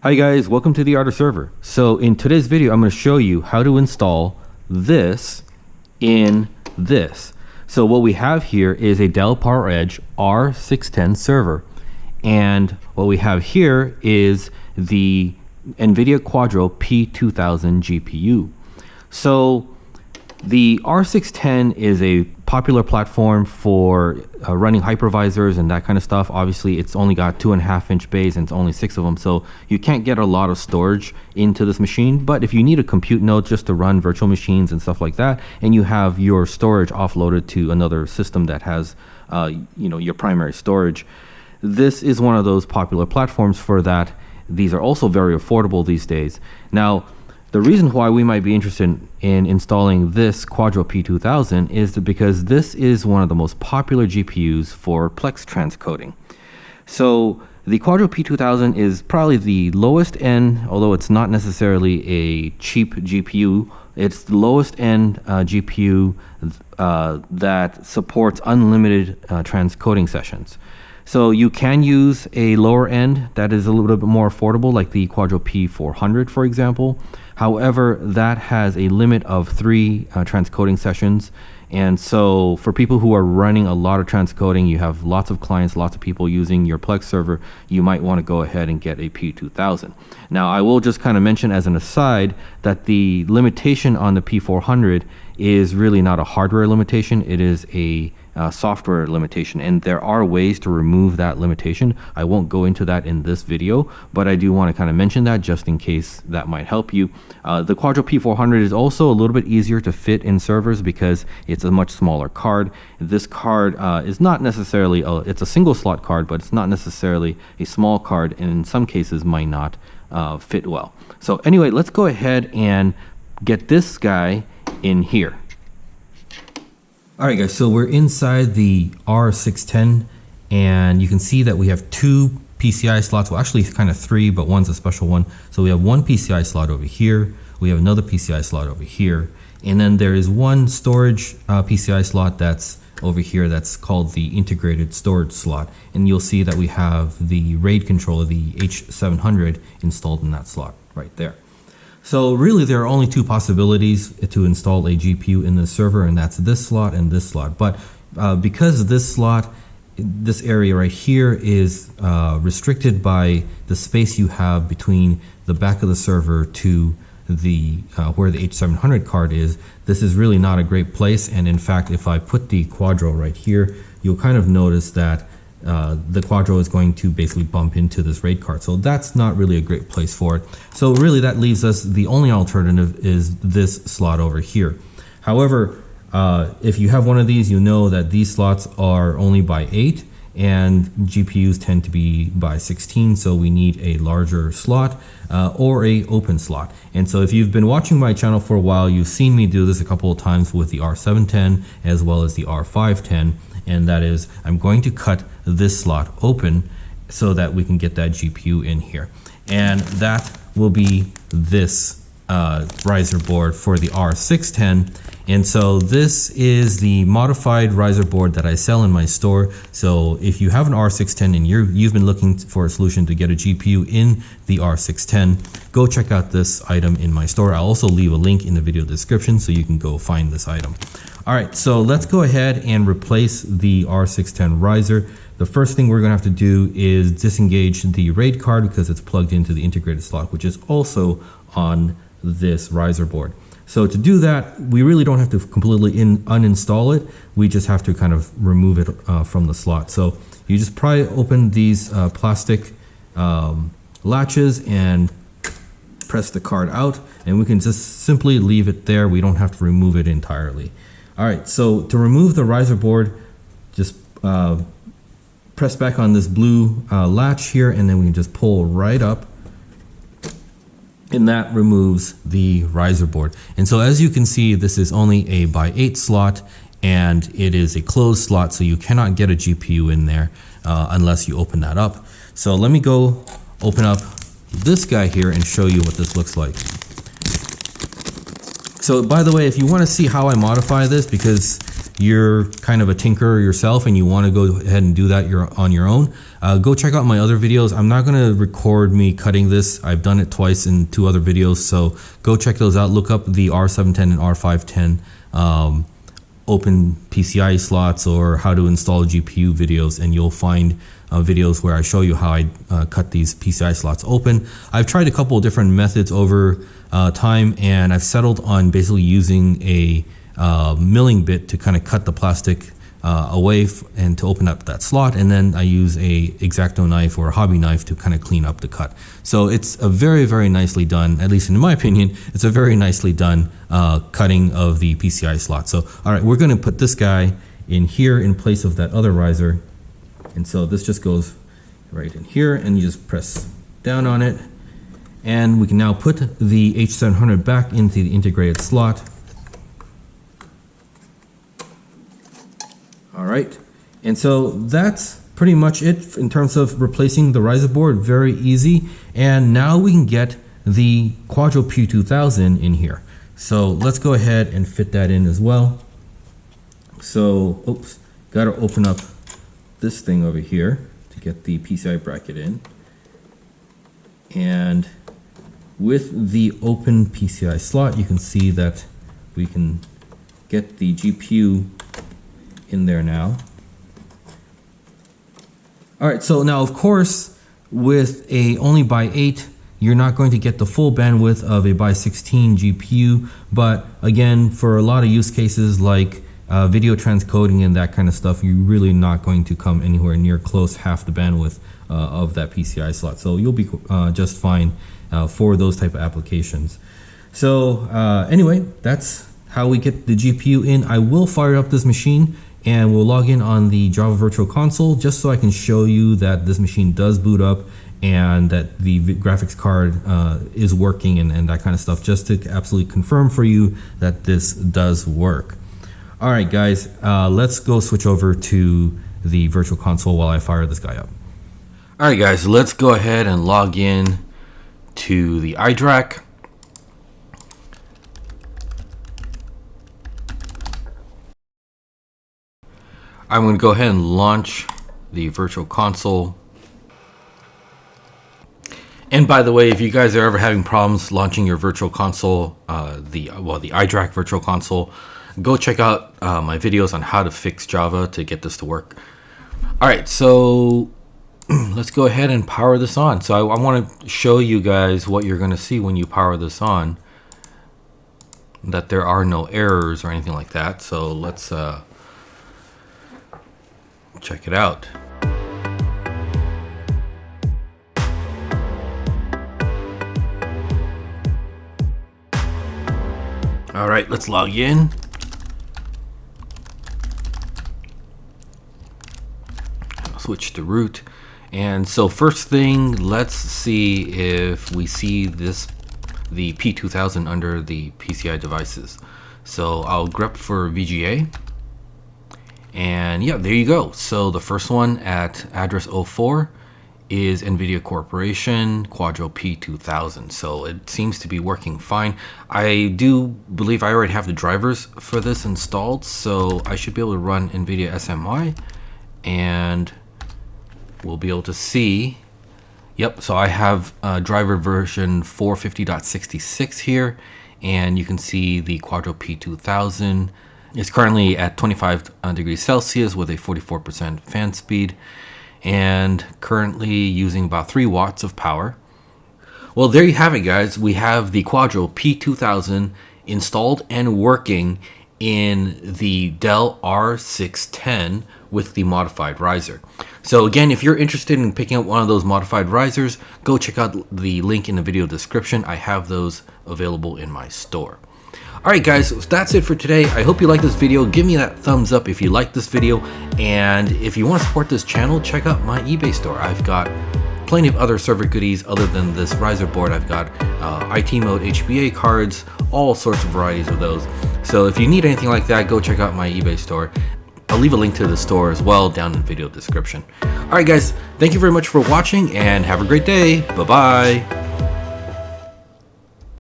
Hi guys, welcome to the Art of Server. So in today's video, I'm going to show you how to install this in this. So what we have here is a Dell PowerEdge R610 server. And what we have here is the Nvidia Quadro P2000 GPU. So the R610 is a popular platform for running hypervisors and that kind of stuff. Obviously, it's only got 2.5-inch bays and it's only 6 of them, so you can't get a lot of storage into this machine. But if you need a compute node just to run virtual machines and stuff like that, and you have your storage offloaded to another system that has your primary storage, this is one of those popular platforms for that. These are also very affordable these days. Now, the reason why we might be interested in installing this Quadro P2000 is because this is one of the most popular GPUs for PLEX transcoding. So the Quadro P2000 is probably the lowest end, although it's not necessarily a cheap GPU. It's the lowest end GPU that supports unlimited transcoding sessions. So you can use a lower end that is a little bit more affordable, like the Quadro P400, for example. However, that has a limit of 3 transcoding sessions. And so for people who are running a lot of transcoding, you have lots of clients, lots of people using your PLEX server, you might want to go ahead and get a P2000. Now, I will just kind of mention as an aside that the limitation on the P400 is really not a hardware limitation. It is a software limitation, and there are ways to remove that limitation. I won't go into that in this video, but I do want to kind of mention that just in case that might help you. The Quadro P400 is also a little bit easier to fit in servers because it's a much smaller card. This card is not necessarily, it's a single slot card, but it's not necessarily a small card, and in some cases might not fit well. So anyway, let's go ahead and get this guy in here. All right, guys, so we're inside the R610, and you can see that we have 2 PCI slots. Well, actually kind of 3, but one's a special one. So we have 1 PCI slot over here. We have another PCI slot over here. And then there is 1 storage PCI slot that's over here that's called the integrated storage slot. And you'll see that we have the RAID controller, the H700, installed in that slot right there. So really there are only 2 possibilities to install a GPU in this server, and that's this slot and this slot. But because this slot, this area right here is restricted by the space you have between the back of the server to the where the H700 card is, this is really not a great place. And in fact, if I put the Quadro right here, you'll kind of notice that the Quadro is going to basically bump into this RAID card. So that's not really a great place for it. So really that leaves us, the only alternative is this slot over here. However, if you have one of these, you know that these slots are only by 8 and GPUs tend to be by 16. So we need a larger slot or a open slot. And so if you've been watching my channel for a while, you've seen me do this a couple of times with the R710 as well as the R510. And that is, I'm going to cut this slot open so that we can get that GPU in here. And that will be this riser board for the R610. And so this is the modified riser board that I sell in my store. So if you have an R610 and you've been looking for a solution to get a GPU in the R610, go check out this item in my store. I'll also leave a link in the video description so you can go find this item. All right, so let's go ahead and replace the R610 riser. The first thing we're gonna have to do is disengage the RAID card because it's plugged into the integrated slot, which is also on this riser board. So to do that, we really don't have to completely uninstall it. We just have to kind of remove it from the slot. So you just pry open these plastic latches and press the card out, and we can just simply leave it there. We don't have to remove it entirely. All right, so to remove the riser board, just press back on this blue latch here, and then we can just pull right up, and that removes the riser board. And so as you can see, this is only a by 8 slot, and it is a closed slot, so you cannot get a GPU in there unless you open that up. So let me go open up this guy here and show you what this looks like. So by the way, if you want to see how I modify this, because you're kind of a tinkerer yourself and you want to go ahead and do that on your own, go check out my other videos. I'm not going to record me cutting this. I've done it twice in 2 other videos, so go check those out. Look up the R710 and R510 open PCI slots or how to install GPU videos, and you'll find videos where I show you how I cut these PCI slots open. I've tried a couple of different methods over time, and I've settled on basically using a milling bit to kind of cut the plastic away and to open up that slot, and then I use a X-Acto knife or a hobby knife to kind of clean up the cut. So it's a very, very nicely done, at least in my opinion, it's a very nicely done cutting of the PCI slot. So all right, we're going to put this guy in here in place of that other riser, and so this just goes right in here, and you just press down on it, and we can now put the H700 back into the integrated slot. All right, and so that's pretty much it in terms of replacing the riser board. Very easy. And now we can get the Quadro P2000 in here. So let's go ahead and fit that in as well. So, oops, got to open up this thing over here to get the PCI bracket in. And with the open PCI slot, you can see that we can get the GPU in there now. All right, so now of course with a only by 8, you're not going to get the full bandwidth of a by 16 GPU, but again, for a lot of use cases like video transcoding and that kind of stuff, you're really not going to come anywhere near close half the bandwidth of that PCI slot. So you'll be just fine for those type of applications. So anyway, that's how we get the GPU in. I will fire up this machine and we'll log in on the Java Virtual Console just so I can show you that this machine does boot up and that the graphics card is working and that kind of stuff, just to absolutely confirm for you that this does work. All right, guys, let's go switch over to the Virtual Console while I fire this guy up. All right, guys, let's go ahead and log in to the iDRAC. I'm going to go ahead and launch the Virtual Console. And by the way, if you guys are ever having problems launching your Virtual Console, the iDRAC Virtual Console, go check out my videos on how to fix Java to get this to work. All right, so let's go ahead and power this on. So I want to show you guys what you're going to see when you power this on, that there are no errors or anything like that. So let's check it out. All right, let's log in. I'll switch to root. And so first thing, let's see if we see the P2000 under the PCI devices. So I'll grep for VGA. And yeah, there you go. So the first one at address 04 is Nvidia Corporation Quadro P2000. So it seems to be working fine. I do believe I already have the drivers for this installed, so I should be able to run Nvidia SMI and we'll be able to see. Yep, so I have driver version 450.66 here, and you can see the Quadro P2000. It's currently at 25 degrees Celsius with a 44% fan speed and currently using about 3 watts of power. Well, there you have it, guys. We have the Quadro P2000 installed and working in the Dell R610 with the modified riser. So again, if you're interested in picking up one of those modified risers, go check out the link in the video description. I have those available in my store. Alright guys, so that's it for today. I hope you like this video. Give me that thumbs up if you like this video, and if you want to support this channel, check out my eBay store. I've got plenty of other server goodies other than this riser board. I've got IT mode HBA cards, all sorts of varieties of those. So if you need anything like that, go check out my eBay store. I'll leave a link to the store as well down in the video description. Alright guys, thank you very much for watching and have a great day. Bye bye.